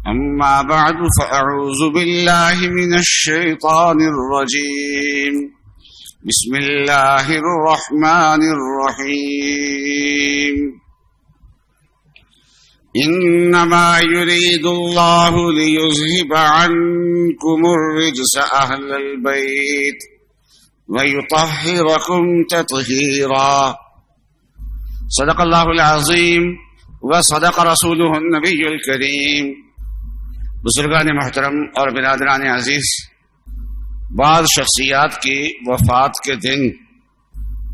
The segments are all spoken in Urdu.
أما بعد فأعوذ بالله من الشيطان الرجيم بسم الله الرحمن الرحيم إنما يريد الله ليذهب عنكم الرجس أهل البيت ويطهركم تطهيرا صدق الله العظيم وصدق رسوله النبي الكريم. بزرگان محترم اور برادران عزیز، بعض شخصیات کی وفات کے دن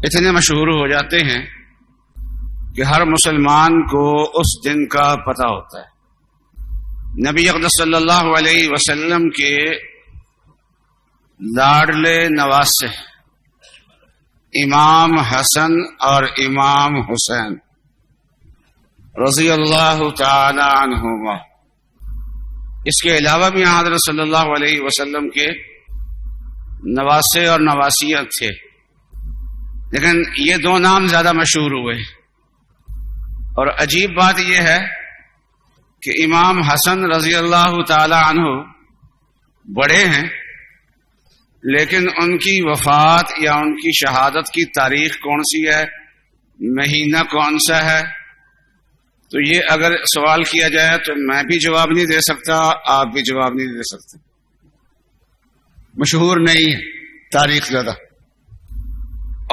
اتنے مشہور ہو جاتے ہیں کہ ہر مسلمان کو اس دن کا پتہ ہوتا ہے. نبی اقدس صلی اللہ علیہ وسلم کے لاڈلے نواسے امام حسن اور امام حسین رضی اللہ تعالی عنہما، اس کے علاوہ بھی حضرت صلی اللہ علیہ وسلم کے نواسے اور نواسیاں تھے، لیکن یہ دو نام زیادہ مشہور ہوئے. اور عجیب بات یہ ہے کہ امام حسن رضی اللہ تعالی عنہ بڑے ہیں، لیکن ان کی وفات یا ان کی شہادت کی تاریخ کون سی ہے، مہینہ کون سا ہے، تو یہ اگر سوال کیا جائے تو میں بھی جواب نہیں دے سکتا، آپ بھی جواب نہیں دے سکتے. مشہور نہیں ہے تاریخ زیادہ.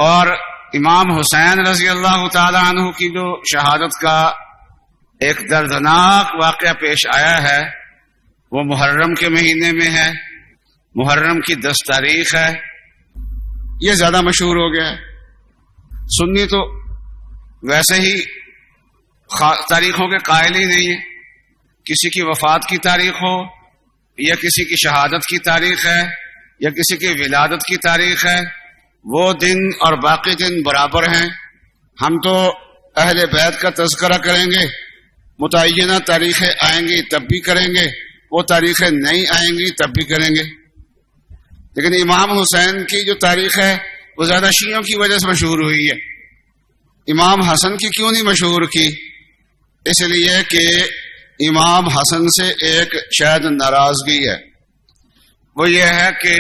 اور امام حسین رضی اللہ تعالی عنہ کی جو شہادت کا ایک دردناک واقعہ پیش آیا ہے وہ محرم کے مہینے میں ہے، محرم کی 10 تاریخ ہے. یہ زیادہ مشہور ہو گیا ہے. سنی تو ویسے ہی تاریخوں کے قائل ہی نہیں ہے. کسی کی وفات کی تاریخ ہو یا کسی کی شہادت کی تاریخ ہے یا کسی کی ولادت کی تاریخ ہے، وہ دن اور باقی دن برابر ہیں. ہم تو اہل بیت کا تذکرہ کریں گے، متعینہ تاریخیں آئیں گی تب بھی کریں گے، وہ تاریخیں نہیں آئیں گی تب بھی کریں گے. لیکن امام حسین کی جو تاریخ ہے وہ زیادہ شیعوں کی وجہ سے مشہور ہوئی ہے. امام حسن کی کیوں نہیں مشہور کی؟ اس لیے کہ امام حسن سے ایک شاید ناراضگی ہے. وہ یہ ہے کہ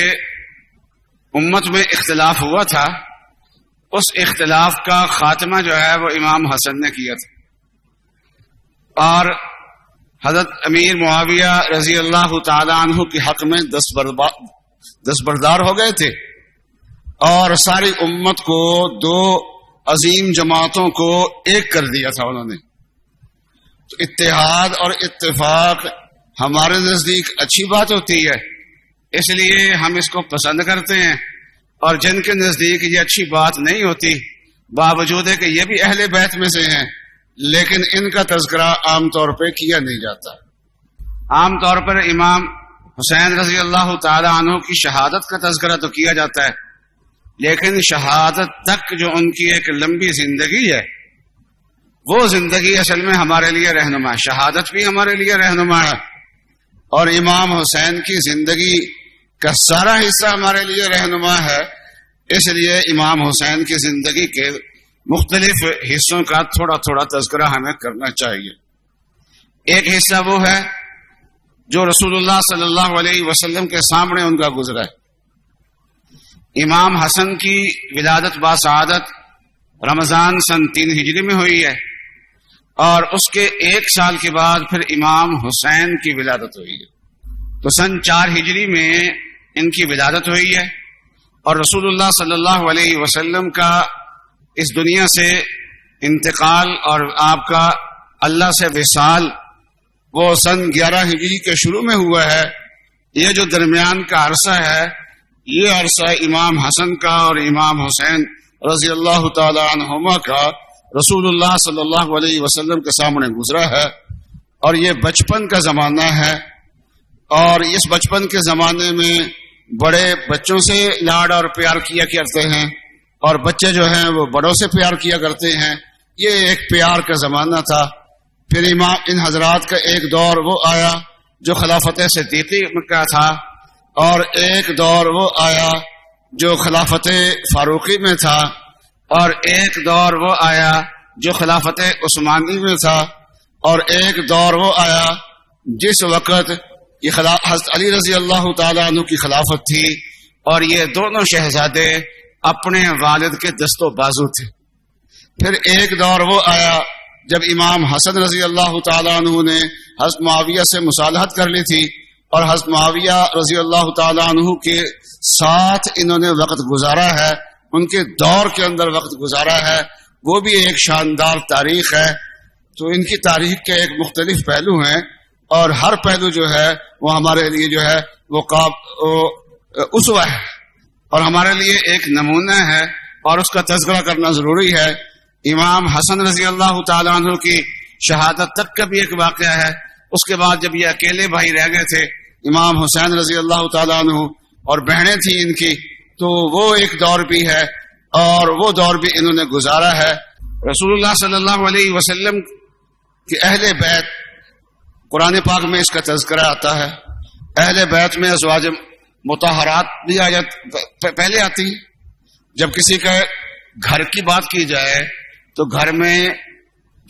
امت میں اختلاف ہوا تھا، اس اختلاف کا خاتمہ جو ہے وہ امام حسن نے کیا تھا. اور حضرت امیر معاویہ رضی اللہ تعالی عنہ کے حق میں دستبردار ہو گئے تھے اور ساری امت کو، 2 عظیم جماعتوں کو ایک کر دیا تھا انہوں نے. تو اتحاد اور اتفاق ہمارے نزدیک اچھی بات ہوتی ہے، اس لیے ہم اس کو پسند کرتے ہیں. اور جن کے نزدیک یہ اچھی بات نہیں ہوتی، باوجود ہے کہ یہ بھی اہل بیت میں سے ہیں، لیکن ان کا تذکرہ عام طور پہ کیا نہیں جاتا. عام طور پر امام حسین رضی اللہ تعالی عنہ کی شہادت کا تذکرہ تو کیا جاتا ہے، لیکن شہادت تک جو ان کی ایک لمبی زندگی ہے، وہ زندگی اصل میں ہمارے لیے رہنما ہے. شہادت بھی ہمارے لیے رہنما ہے اور امام حسین کی زندگی کا سارا حصہ ہمارے لیے رہنما ہے. اس لیے امام حسین کی زندگی کے مختلف حصوں کا تھوڑا تھوڑا تذکرہ ہمیں کرنا چاہیے. ایک حصہ وہ ہے جو رسول اللہ صلی اللہ علیہ وسلم کے سامنے ان کا گزرا ہے. امام حسن کی ولادت باسعادت رمضان سن 3 ہجری میں ہوئی ہے، اور اس کے 1 سال کے بعد پھر امام حسین کی ولادت ہوئی ہے. تو سن 4 ہجری میں ان کی ولادت ہوئی ہے، اور رسول اللہ صلی اللہ علیہ وسلم کا اس دنیا سے انتقال اور آپ کا اللہ سے وصال وہ سن 11 ہجری کے شروع میں ہوا ہے. یہ جو درمیان کا عرصہ ہے، یہ عرصہ امام حسن کا اور امام حسین رضی اللہ تعالی عنہما کا رسول اللہ صلی اللہ علیہ وسلم کے سامنے گزرا ہے. اور یہ بچپن کا زمانہ ہے، اور اس بچپن کے زمانے میں بڑے بچوں سے لاڈ اور پیار کیا کرتے ہیں، اور بچے جو ہیں وہ بڑوں سے پیار کیا کرتے ہیں. یہ ایک پیار کا زمانہ تھا. پھر امام ان حضرات کا ایک دور وہ آیا جو خلافت صدیقی کا تھا، اور ایک دور وہ آیا جو خلافت فاروقی میں تھا، اور ایک دور وہ آیا جو خلافت عثمانی میں تھا، اور ایک دور وہ آیا جس وقت یہ حضرت علی رضی اللہ تعالیٰ عنہ کی خلافت تھی اور یہ دونوں شہزادے اپنے والد کے دست و بازو تھے. پھر ایک دور وہ آیا جب امام حسن رضی اللہ تعالیٰ عنہ نے حضرت معاویہ سے مصالحت کر لی تھی اور حضرت معاویہ رضی اللہ تعالیٰ عنہ کے ساتھ انہوں نے وقت گزارا ہے، ان کے دور کے اندر وقت گزارا ہے. وہ بھی ایک شاندار تاریخ ہے. تو ان کی تاریخ کے ایک مختلف پہلو ہیں اور ہر پہلو جو ہے وہ ہمارے لیے جو ہے وہ اسوہ ہے اور ہمارے لیے ایک نمونہ ہے اور اس کا تذکرہ کرنا ضروری ہے. امام حسن رضی اللہ تعالیٰ عنہ کی شہادت تک کا بھی ایک واقعہ ہے. اس کے بعد جب یہ اکیلے بھائی رہ گئے تھے امام حسین رضی اللہ تعالیٰ عنہ اور بہنیں تھیں ان کی، تو وہ ایک دور بھی ہے اور وہ دور بھی انہوں نے گزارا ہے. رسول اللہ صلی اللہ علیہ وسلم کہ اہل بیت، قرآن پاک میں اس کا تذکرہ آتا ہے. اہل بیت میں ازواج مطہرات بھی پہلے آتی ہے. جب کسی کا گھر کی بات کی جائے تو گھر میں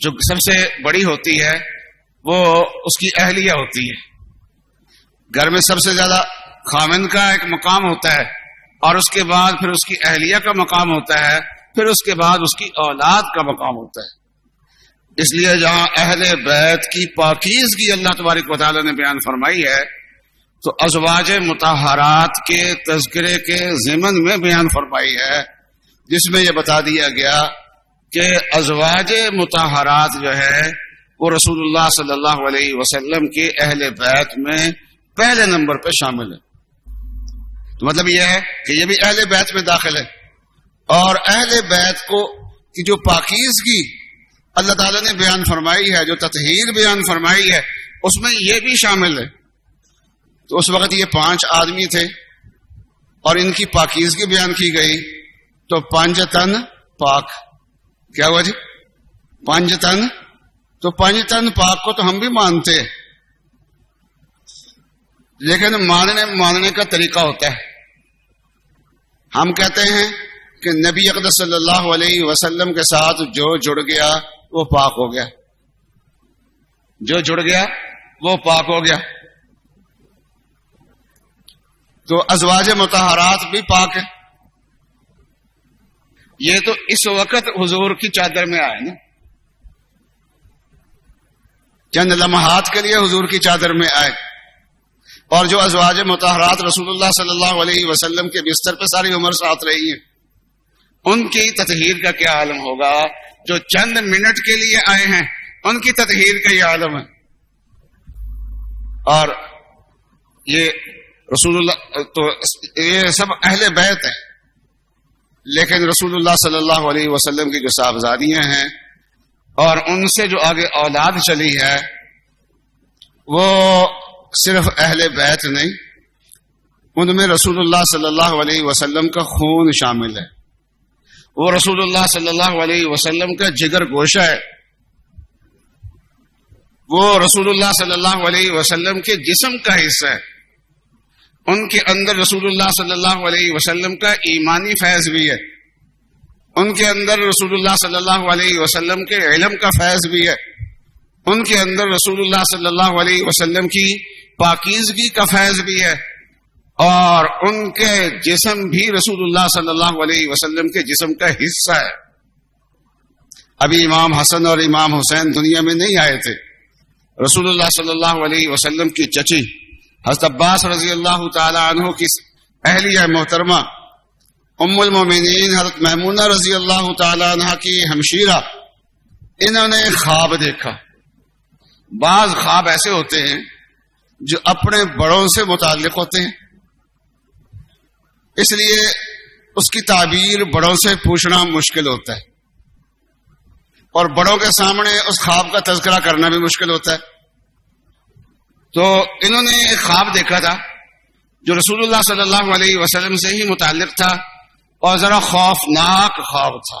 جو سب سے بڑی ہوتی ہے وہ اس کی اہلیہ ہوتی ہے. گھر میں سب سے زیادہ خاوند کا ایک مقام ہوتا ہے اور اس کے بعد پھر اس کی اہلیہ کا مقام ہوتا ہے، پھر اس کے بعد اس کی اولاد کا مقام ہوتا ہے. اس لیے جہاں اہل بیت کی پاکیزگی اللہ تبارک و تعالی نے بیان فرمائی ہے تو ازواج مطہرات کے تذکرے کے ضمن میں بیان فرمائی ہے، جس میں یہ بتا دیا گیا کہ ازواج مطہرات جو ہے وہ رسول اللہ صلی اللہ علیہ وسلم کے اہل بیت میں پہلے نمبر پہ شامل ہے. تو مطلب یہ ہے کہ یہ بھی اہل بیت میں داخل ہے اور اہل بیت کو کی جو پاکیزگی اللہ تعالیٰ نے بیان فرمائی ہے، جو تطہیر بیان فرمائی ہے، اس میں یہ بھی شامل ہے. تو اس وقت یہ 5 آدمی تھے اور ان کی پاکیزگی بیان کی گئی. تو 5 تن پاک، کیا ہوا جی؟ 5 تن. تو 5 تن پاک کو تو ہم بھی مانتے ہیں، لیکن ماننے کا طریقہ ہوتا ہے. ہم کہتے ہیں کہ نبی اقدس صلی اللہ علیہ وسلم کے ساتھ جو جڑ گیا وہ پاک ہو گیا، جو جڑ گیا وہ پاک ہو گیا. تو ازواج مطہرات بھی پاک ہے. یہ تو اس وقت حضور کی چادر میں آئے نا، چند لمحات کے لیے حضور کی چادر میں آئے. اور جو ازواج مطہرات رسول اللہ صلی اللہ علیہ وسلم کے بستر پہ ساری عمر ساتھ رہی ہیں، ان کی تطہیر کا کیا عالم ہوگا؟ جو چند منٹ کے لیے آئے ہیں ان کی تطہیر کا یہ عالم ہے. اور یہ رسول اللہ، تو یہ سب اہل بیت ہیں، لیکن رسول اللہ صلی اللہ علیہ وسلم کی جو صاحبزادیاں ہیں اور ان سے جو آگے اولاد چلی ہے وہ صرف اہل بیت نہیں، ان میں رسول اللہ صلی اللہ علیہ وسلم کا خون شامل ہے. وہ رسول اللہ صلی اللہ علیہ وسلم کا جگر گوشہ ہے. وہ رسول اللہ صلی اللہ علیہ وسلم کے جسم کا حصہ ہے. ان کے اندر رسول اللہ صلی اللہ علیہ وسلم کا ایمانی فیض بھی ہے. ان کے اندر رسول اللہ صلی اللہ علیہ وسلم کے علم کا فیض بھی ہے. ان کے اندر رسول اللہ صلی اللہ علیہ وسلم کی پاکیزگی کا فیض بھی ہے. اور ان کے جسم بھی رسول اللہ صلی اللہ علیہ وسلم کے جسم کا حصہ ہے. ابھی امام حسن اور امام حسین دنیا میں نہیں آئے تھے. رسول اللہ صلی اللہ علیہ وسلم کی چچی حضرت عباس رضی اللہ تعالی عنہ کی اہلیہ محترمہ ام المومنین حضرت میمونہ رضی اللہ تعالی عنہ کی ہمشیرہ، انہوں نے خواب دیکھا. بعض خواب ایسے ہوتے ہیں جو اپنے بڑوں سے متعلق ہوتے ہیں، اس لیے اس کی تعبیر بڑوں سے پوچھنا مشکل ہوتا ہے اور بڑوں کے سامنے اس خواب کا تذکرہ کرنا بھی مشکل ہوتا ہے. تو انہوں نے ایک خواب دیکھا تھا جو رسول اللہ صلی اللہ علیہ وسلم سے ہی متعلق تھا اور ذرا خوفناک خواب تھا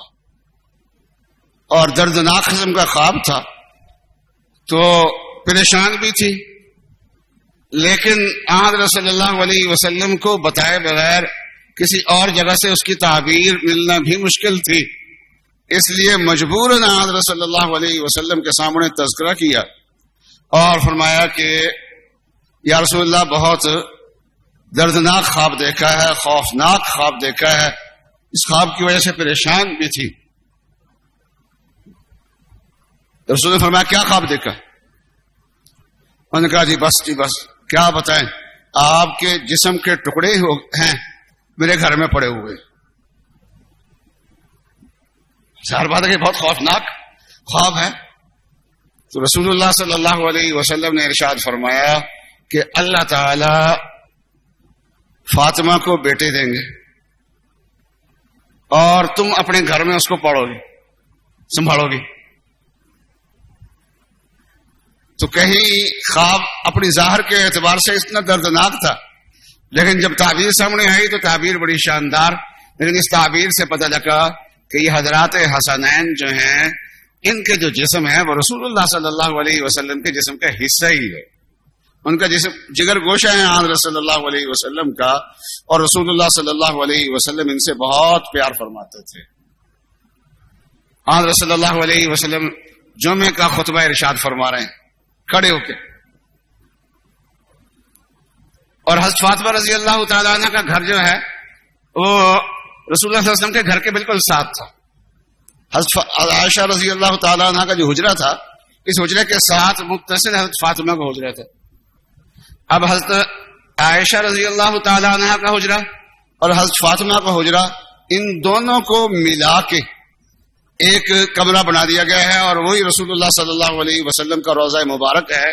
اور دردناک قسم کا خواب تھا. تو پریشان بھی تھی، لیکن حضرت صلی اللہ علیہ وسلم کو بتائے بغیر کسی اور جگہ سے اس کی تعبیر ملنا بھی مشکل تھی. اس لیے مجبوراً حضرت صلی اللہ علیہ وسلم کے سامنے تذکرہ کیا اور فرمایا کہ یا رسول اللہ بہت دردناک خواب دیکھا ہے، خوفناک خواب دیکھا ہے، اس خواب کی وجہ سے پریشان بھی تھی۔ رسول نے فرمایا کیا خواب دیکھا؟ انہوں نے کہا جی بس کیا بتائیں، آپ کے جسم کے ٹکڑے ہیں میرے گھر میں پڑے ہوئے۔ ظاہر بات ہے کہ بہت خوفناک خواب ہے۔ تو رسول اللہ صلی اللہ علیہ وسلم نے ارشاد فرمایا کہ اللہ تعالی فاطمہ کو بیٹے دیں گے اور تم اپنے گھر میں اس کو پڑھو گے، سنبھالو گے۔ تو کہیں خواب اپنی ظاہر کے اعتبار سے اتنا دردناک تھا، لیکن جب تعبیر سامنے آئی تو تعبیر بڑی شاندار، لیکن اس تعبیر سے پتہ لگا کہ یہ حضرات حسنین جو ہیں ان کے جو جسم ہے وہ رسول اللہ صلی اللہ علیہ وسلم کے جسم کا حصہ ہی ہے، ان کا جسم جگر گوشہ ہے آن صلی اللہ علیہ وسلم کا، اور رسول اللہ صلی اللہ علیہ وسلم ان سے بہت پیار فرماتے تھے۔ آن صلی اللہ علیہ وسلم جمعے کا خطبہ ارشاد فرما رہے ہیں کھڑے ہو کے، اور حضرت فاطمہ رضی اللہ تعالیٰ عنہ کا گھر جو ہے وہ رسول اللہ صلی اللہ علیہ وسلم کے گھر کے بالکل ساتھ تھا۔ حضرت عائشہ رضی اللہ تعالیٰ عنہ کا جو حجرہ تھا، اس حجرے کے ساتھ متصل حضرت فاطمہ کا حجرہ تھا۔ اب حضرت عائشہ رضی اللہ تعالیٰ عنہ کا حجرہ اور حضرت فاطمہ کا حجرہ، ان دونوں کو ملا کے ایک کمرہ بنا دیا گیا ہے، اور وہی رسول اللہ صلی اللہ علیہ وسلم کا روضہ مبارک ہے،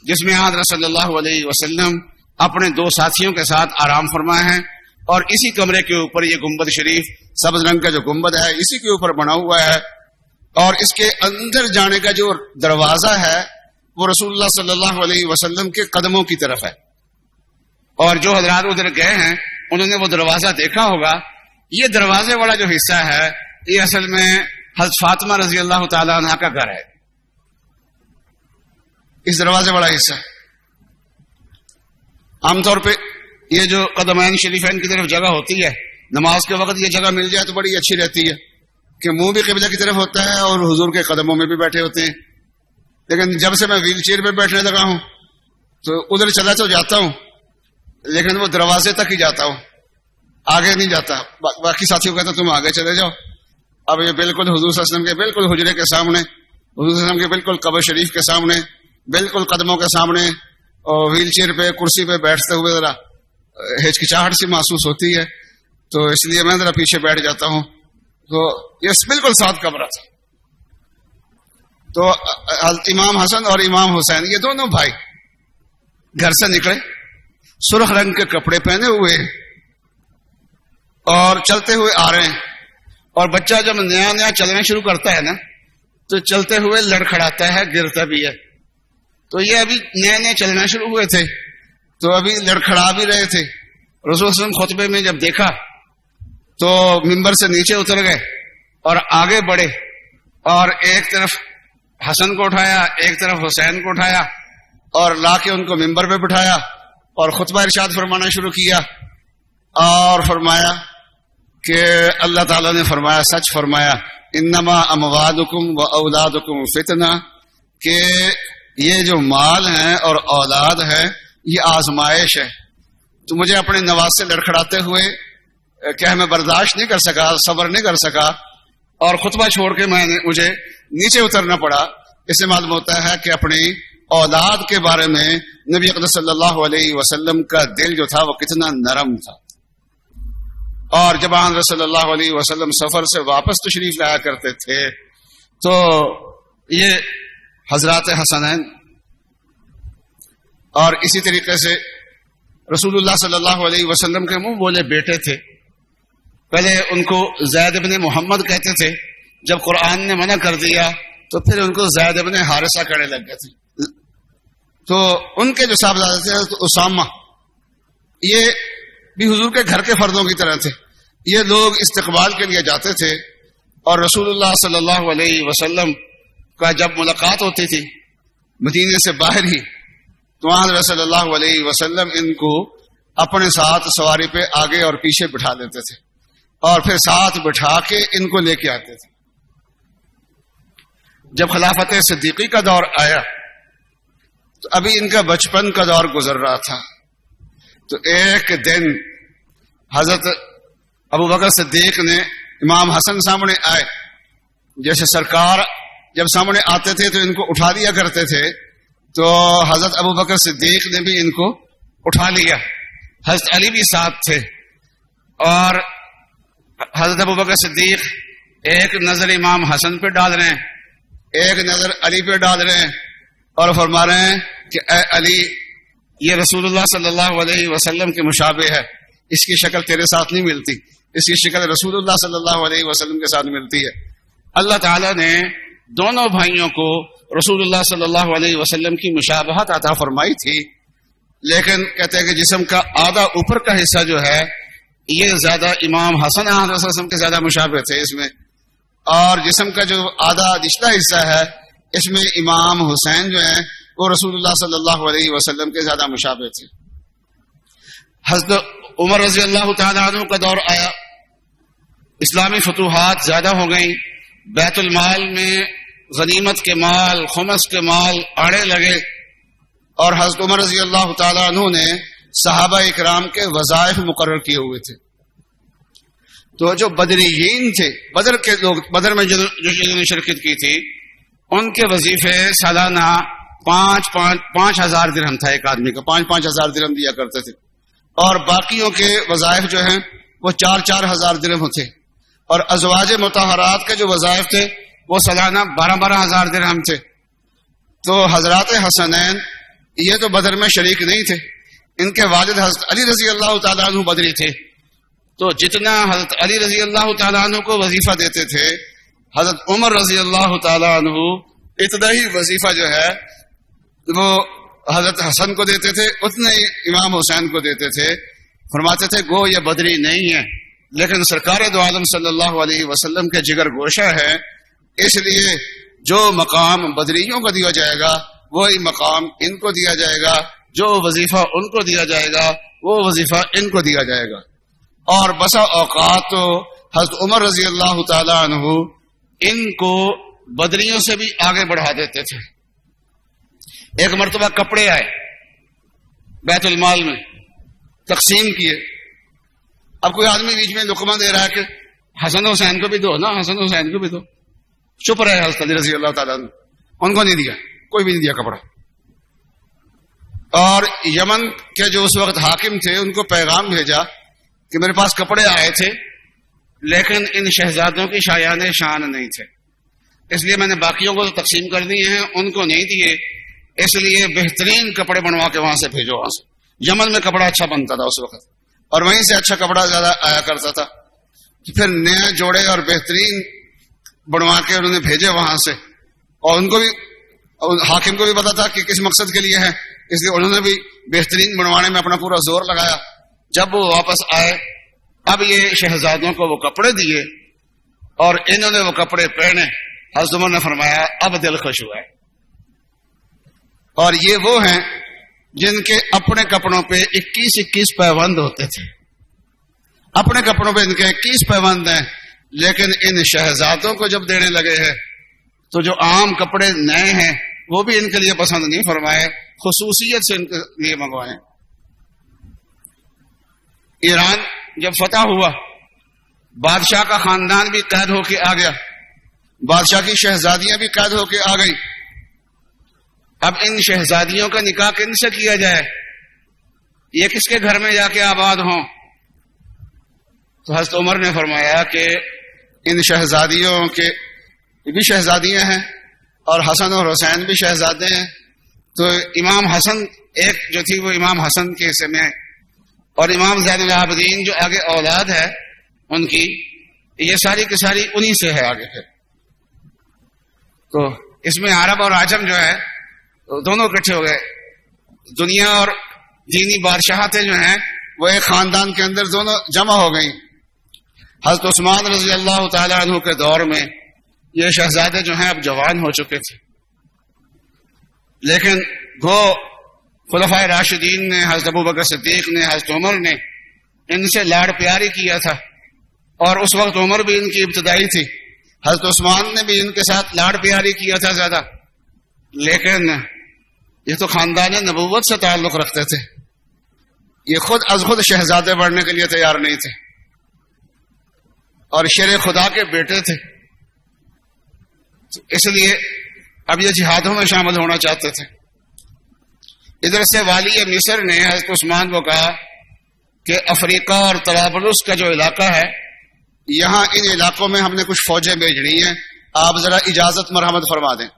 جس میں حضرت صلی اللہ علیہ وسلم اپنے دو ساتھیوں کے ساتھ آرام فرمائے ہیں، اور اسی کمرے کے اوپر یہ گنبد شریف سبز رنگ کا جو گنبد ہے اسی کے اوپر بنا ہوا ہے، اور اس کے اندر جانے کا جو دروازہ ہے وہ رسول اللہ صلی اللہ علیہ وسلم کے قدموں کی طرف ہے، اور جو حضرات ادھر گئے ہیں انہوں نے وہ دروازہ دیکھا ہوگا۔ یہ دروازے والا جو حصہ ہے یہ اصل میں حضرت فاطمہ رضی اللہ تعالی عنہ کا گھر ہے، اس دروازے والا حصہ۔ عام طور پہ یہ جو قدمین شریفین کی طرف جگہ ہوتی ہے، نماز کے وقت یہ جگہ مل جائے تو بڑی اچھی رہتی ہے کہ منہ بھی قبلہ کی طرف ہوتا ہے اور حضور کے قدموں میں بھی بیٹھے ہوتے ہیں۔ لیکن جب سے میں ویل چیئر پہ بیٹھنے لگا ہوں تو ادھر چلا تو جاتا ہوں، لیکن وہ دروازے تک ہی جاتا ہوں، آگے نہیں جاتا۔ باقی ساتھیوں کہتا تم آگے چلے جاؤ۔ اب یہ بالکل حضور صلی اللہ علیہ وسلم کے بالکل حجرے کے سامنے، حضور صلی اللہ علیہ وسلم کے بالکل قبر شریف کے سامنے، بالکل قدموں کے سامنے، اور ویل چیئر پہ کرسی پہ بیٹھتے ہوئے ذرا ہچکچاہٹ سی محسوس ہوتی ہے، تو اس لیے میں ذرا پیچھے بیٹھ جاتا ہوں۔ تو یہ بالکل ساتھ کمرہ تھا۔ تو امام حسن اور امام حسین یہ دونوں بھائی گھر سے نکلے، سرخ رنگ کے کپڑے پہنے ہوئے اور چلتے ہوئے آ رہے ہیں، اور بچہ جب نیا نیا چلنا شروع کرتا ہے نا تو چلتے ہوئے لڑکھڑاتا ہے، گرتا بھی ہے۔ تو یہ ابھی نئے نئے چلنا شروع ہوئے تھے تو ابھی لڑکھڑا بھی رہے تھے۔ رسول صلی اللہ علیہ وسلم خطبے میں جب دیکھا تو منبر سے نیچے اتر گئے اور آگے بڑھے، اور ایک طرف حسن کو اٹھایا، ایک طرف حسین کو اٹھایا، اور لا کے ان کو منبر پہ بٹھایا اور خطبہ ارشاد فرمانا شروع کیا، اور فرمایا کہ اللہ تعالیٰ نے فرمایا، سچ فرمایا، انما اموالکم و اولادکم فتنہ، کہ یہ جو مال ہیں اور اولاد ہے یہ آزمائش ہے۔ تو مجھے اپنے نواز سے لڑکھڑاتے ہوئے کہ میں برداشت نہیں کر سکا، صبر نہیں کر سکا، اور خطبہ چھوڑ کے مجھے نیچے اترنا پڑا۔ اس سے معلوم ہوتا ہے کہ اپنی اولاد کے بارے میں نبی اقدس صلی اللہ علیہ وسلم کا دل جو تھا وہ کتنا نرم تھا۔ اور جب آن صلی اللہ علیہ وسلم سفر سے واپس تشریف لایا کرتے تھے تو یہ حضرات حسنین، اور اسی طریقے سے رسول اللہ صلی اللہ علیہ وسلم کے منہ بولے بیٹے تھے۔ پہلے ان کو زید بن محمد کہتے تھے، جب قرآن نے منع کر دیا تو پھر ان کو زید بن حارثہ کہنے لگ گئے تھے۔ تو ان کے جو صاحبزادے تھے تو اسامہ، یہ بھی حضور کے گھر کے فردوں کی طرح تھے۔ یہ لوگ استقبال کے لیے جاتے تھے، اور رسول اللہ صلی اللہ علیہ وسلم کا جب ملاقات ہوتی تھی مدینے سے باہر ہی تو وہاں صلی اللہ علیہ وسلم ان کو اپنے ساتھ سواری پہ آگے اور پیچھے بٹھا دیتے تھے، اور پھر ساتھ بٹھا کے ان کو لے کے آتے تھے۔ جب خلافت صدیقی کا دور آیا تو ابھی ان کا بچپن کا دور گزر رہا تھا. تو ایک دن حضرت ابوبکر صدیق نے امام حسن سامنے آئے. جیسے سرکار جب سامنے آتے تھے تو ان کو اٹھا لیا کرتے تھے, تو حضرت ابوبکر صدیق نے بھی ان کو اٹھا لیا. حضرت علی بھی ساتھ تھے, اور حضرت ابوبکر صدیق ایک نظر امام حسن پہ ڈال رہے ہیں, ایک نظر علی پہ ڈال رہے ہیں, اور فرما رہے ہیں کہ اے علی, یہ رسول اللہ صلی اللہ علیہ وسلم کے مشابہ ہے, اس کی شکل تیرے ساتھ نہیں ملتی, اس کی شکل رسول اللہ صلی اللہ علیہ وسلم کے ساتھ ملتی ہے. اللہ تعالیٰ نے دونوں بھائیوں کو رسول اللہ صلی اللہ علیہ وسلم کی مشابہت عطا فرمائی تھی, لیکن کہتے ہیں کہ جسم کا آدھا اوپر کا حصہ جو ہے یہ زیادہ امام حسن علیہ السلام کے زیادہ مشابہ تھے اس میں, اور جسم کا جو آدھا نچلا حصہ ہے اس میں امام حسین جو ہیں وہ رسول اللہ صلی اللہ علیہ وسلم کے زیادہ مشابہ تھے. حضرت عمر رضی اللہ تعالیٰ عنہ کا دور آیا, اسلامی فتوحات زیادہ ہو گئیں, بیت المال میں غنیمت کے مال, خمس کے مال آڑے لگے, اور حضرت عمر رضی اللہ تعالیٰ عنہ نے صحابہ اکرام کے وظائف مقرر کیے ہوئے تھے. تو جو بدریین تھے, بدر کے لوگ, بدر میں جو چیزوں نے شرکت کی تھی, ان کے وظیفے سالانہ 5,000 درہم تھا ایک آدمی کا, 5,000 درہم دیا کرتے تھے, اور باقیوں کے وظائف جو ہیں وہ 4,000 درہم تھے, اور ازواج مطہرات کے جو وظائف تھے وہ سالانہ 12,000 درہم تھے. تو حضرات حسنین یہ تو بدر میں شریک نہیں تھے, ان کے والد حضرت علی رضی اللہ تعالیٰ عنہ بدری تھے, تو جتنا حضرت علی رضی اللہ تعالیٰ عنہ کو وظیفہ دیتے تھے, حضرت عمر رضی اللہ تعالیٰ عنہ اتنا ہی وظیفہ جو ہے وہ حضرت حسن کو دیتے تھے, اتنے ہی امام حسین کو دیتے تھے. فرماتے تھے گو یہ بدری نہیں ہے, لیکن سرکار دو عالم صلی اللہ علیہ وسلم کے جگر گوشہ ہے, اس لیے جو مقام بدریوں کو دیا جائے گا وہی مقام ان کو دیا جائے گا, جو وظیفہ ان کو دیا جائے گا وہ وظیفہ ان کو دیا جائے گا. اور بسا اوقات تو حضرت عمر رضی اللہ تعالی عنہ ان کو بدریوں سے بھی آگے بڑھا دیتے تھے. ایک مرتبہ کپڑے آئے بیت المال میں, تقسیم کیے. اب کوئی آدمی بیچ میں لقمہ دے رہا ہے کہ حسن حسین کو بھی دو نا, حسن حسین کو بھی دو, چپ رہے حضرت علی رضی اللہ تعالیٰ عنہ, ان کو نہیں دیا, کوئی بھی نہیں دیا کپڑا. اور یمن کے جو اس وقت حاکم تھے ان کو پیغام بھیجا کہ میرے پاس کپڑے آئے تھے لیکن ان شہزادوں کی شایان شان نہیں تھے, اس لیے میں نے باقیوں کو تو تقسیم کر دیے ہیں, ان کو نہیں دیے, اس لیے بہترین کپڑے بنوا کے وہاں سے بھیجو. وہاں سے یمن میں کپڑا اچھا بنتا تھا اس وقت, اور وہیں سے اچھا کپڑا زیادہ آیا کرتا تھا. پھر نئے جوڑے اور بہترین بنوا کے انہوں نے بھیجے وہاں سے, اور ان کو بھی, حاکم کو بھی پتا تھا کہ کس مقصد کے لیے ہے, اس لیے انہوں نے بھی بہترین بنوانے میں اپنا پورا زور لگایا. جب وہ واپس آئے اب یہ شہزادوں کو وہ کپڑے دیے اور انہوں نے وہ کپڑے پہنے. حضرت عمر نے فرمایا اب دل خوش ہوا ہے. اور یہ وہ ہیں جن کے اپنے کپڑوں پہ 21 پیوند ہوتے تھے, اپنے کپڑوں پہ ان کے 21 پیوند ہیں, لیکن ان شہزادوں کو جب دینے لگے ہیں تو جو عام کپڑے نئے ہیں وہ بھی ان کے لیے پسند نہیں فرمائے, خصوصیت سے ان کے لیے منگوائے. ایران جب فتح ہوا بادشاہ کا خاندان بھی قید ہو کے آ گیا, بادشاہ کی شہزادیاں بھی قید ہو کے آ گئی. اب ان شہزادیوں کا نکاح کن سے کیا جائے, یہ کس کے گھر میں جا کے آباد ہوں؟ تو حضرت عمر نے فرمایا کہ ان شہزادیوں کے بھی شہزادیاں ہیں اور حسن اور حسین بھی شہزادے ہیں. تو امام حسن ایک جو تھی وہ امام حسن کے حصے میں, اور امام زین العابدین جو آگے اولاد ہے ان کی, یہ ساری کی ساری انہی سے ہے آگے. پھر تو اس میں عرب اور عجم جو ہے دونوں اکٹھے ہو گئے. دنیا اور دینی بادشاہتیں جو ہیں وہ ایک خاندان کے اندر دونوں جمع ہو گئیں. حضرت عثمان رضی اللہ تعالی عنہ کے دور میں یہ شہزادے جو ہیں اب جوان ہو چکے تھے, لیکن وہ خلفائے راشدین نے, حضرت ابوبکر صدیق نے, حضرت عمر نے ان سے لاڑ پیاری کیا تھا, اور اس وقت عمر بھی ان کی ابتدائی تھی, حضرت عثمان نے بھی ان کے ساتھ لاڑ پیاری کیا تھا زیادہ. لیکن یہ تو خاندان نبوت سے تعلق رکھتے تھے، یہ خود از خود شہزادے بڑھنے کے لیے تیار نہیں تھے اور شیر خدا کے بیٹے تھے، اس لیے اب یہ جہادوں میں شامل ہونا چاہتے تھے۔ ادھر سے والی مصر نے حضرت عثمان کو کہا کہ افریقہ اور طرابلس کا جو علاقہ ہے، یہاں ان علاقوں میں ہم نے کچھ فوجیں بھیجنی ہیں، آپ ذرا اجازت مرحمت فرما دیں۔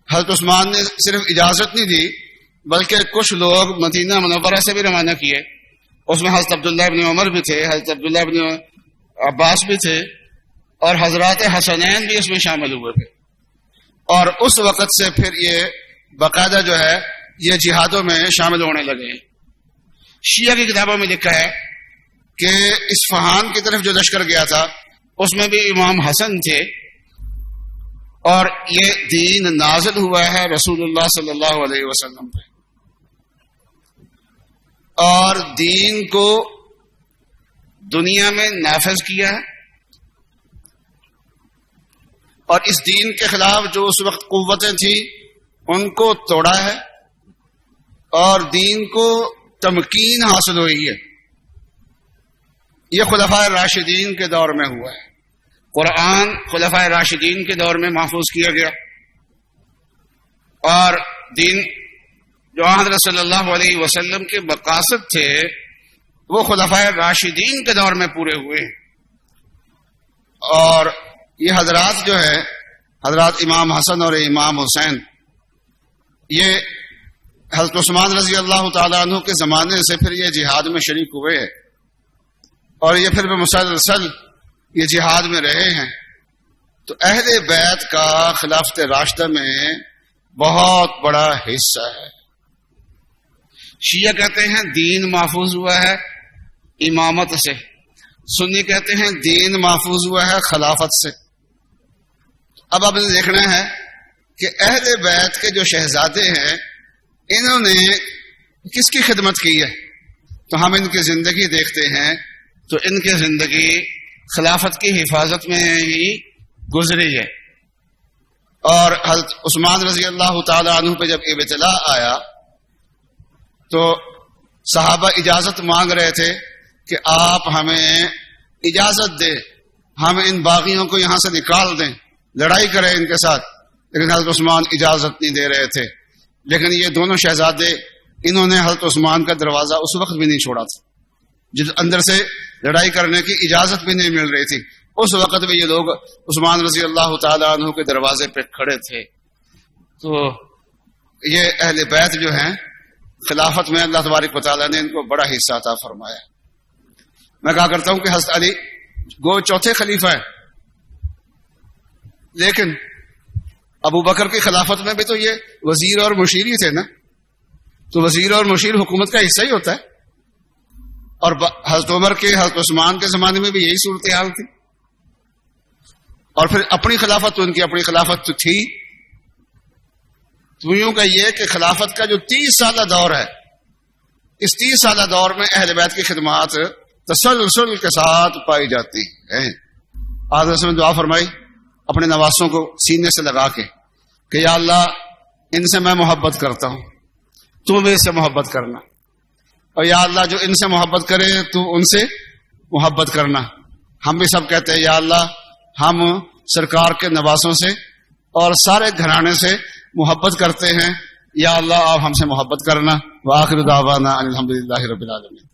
حضرت عثمان نے صرف اجازت نہیں دی بلکہ کچھ لوگ مدینہ منورہ سے بھی روانہ کیے، اس میں حضرت عبداللہ ابن عمر بھی تھے، حضرت عبداللہ ابن عباس بھی تھے، اور حضرات حسنین بھی اس میں شامل ہوئے تھے۔ اور اس وقت سے پھر یہ باقاعدہ جو ہے یہ جہادوں میں شامل ہونے لگے۔ شیعہ کی کتابوں میں لکھا ہے کہ اصفہان کی طرف جو لشکر گیا تھا اس میں بھی امام حسن تھے، اور یہ دین نازل ہوا ہے رسول اللہ صلی اللہ علیہ وسلم پہ، اور دین کو دنیا میں نافذ کیا ہے، اور اس دین کے خلاف جو اس وقت قوتیں تھیں ان کو توڑا ہے، اور دین کو تمکین حاصل ہوئی ہے۔ یہ خلفائے راشدین کے دور میں ہوا ہے، قرآن خلفائے راشدین کے دور میں محفوظ کیا گیا، اور دین جو حضرت صلی اللہ علیہ وسلم کے مقاصد تھے وہ خلفائے راشدین کے دور میں پورے ہوئے۔ اور یہ حضرات جو ہے، حضرات امام حسن اور امام حسین، یہ حضرت عثمان رضی اللہ تعالیٰ عنہ کے زمانے سے پھر یہ جہاد میں شریک ہوئے ہیں، اور یہ پھر مسلسل یہ جہاد میں رہے ہیں۔ تو اہل بیت کا خلافت راشدہ میں بہت بڑا حصہ ہے۔ شیعہ کہتے ہیں دین محفوظ ہوا ہے امامت سے، سنی کہتے ہیں دین محفوظ ہوا ہے خلافت سے۔ اب آپ نے دیکھنا ہے کہ اہل بیت کے جو شہزادے ہیں انہوں نے کس کی خدمت کی ہے، تو ہم ان کی زندگی دیکھتے ہیں تو ان کی زندگی خلافت کی حفاظت میں ہی گزری ہے۔ اور حضرت عثمان رضی اللہ تعالیٰ عنہ پہ جب ابتلا آیا تو صحابہ اجازت مانگ رہے تھے کہ آپ ہمیں اجازت دیں، ہم ان باغیوں کو یہاں سے نکال دیں، لڑائی کریں ان کے ساتھ، لیکن حضرت عثمان اجازت نہیں دے رہے تھے۔ لیکن یہ دونوں شہزادے انہوں نے حضرت عثمان کا دروازہ اس وقت بھی نہیں چھوڑا تھا جب اندر سے لڑائی کرنے کی اجازت بھی نہیں مل رہی تھی، اس وقت بھی یہ لوگ عثمان رضی اللہ تعالیٰ عنہ کے دروازے پہ کھڑے تھے۔ تو یہ اہل بیت جو ہیں خلافت میں اللہ تبارک و تعالیٰ نے ان کو بڑا حصہ عطا فرمایا۔ میں کہا کرتا ہوں کہ حضرت علی گو چوتھے خلیفہ ہیں، لیکن ابو بکر کی خلافت میں بھی تو یہ وزیر اور مشیر ہی تھے نا، تو وزیر اور مشیر حکومت کا حصہ ہی ہوتا ہے، اور حضرت عمر کے حضرت عثمان کے زمانے میں بھی یہی صورتحال تھی، اور پھر اپنی خلافت تو ان کی اپنی خلافت تو تھی۔ تو یوں کہ یہ کہ خلافت کا جو 30 سالہ دور ہے، اس 30 سالہ دور میں اہل بیت کی خدمات تسلسل کے ساتھ پائی جاتی ہیں۔ حضرت نے دعا فرمائی اپنے نواسوں کو سینے سے لگا کے کہ یا اللہ ان سے میں محبت کرتا ہوں، تو بھی اس سے محبت کرنا، اور یا اللہ جو ان سے محبت کرے تو ان سے محبت کرنا۔ ہم بھی سب کہتے ہیں یا اللہ ہم سرکار کے نواسوں سے اور سارے گھرانے سے محبت کرتے ہیں، یا اللہ آپ ہم سے محبت کرنا۔ وآخر دعوانا الحمدللہ رب العالمین۔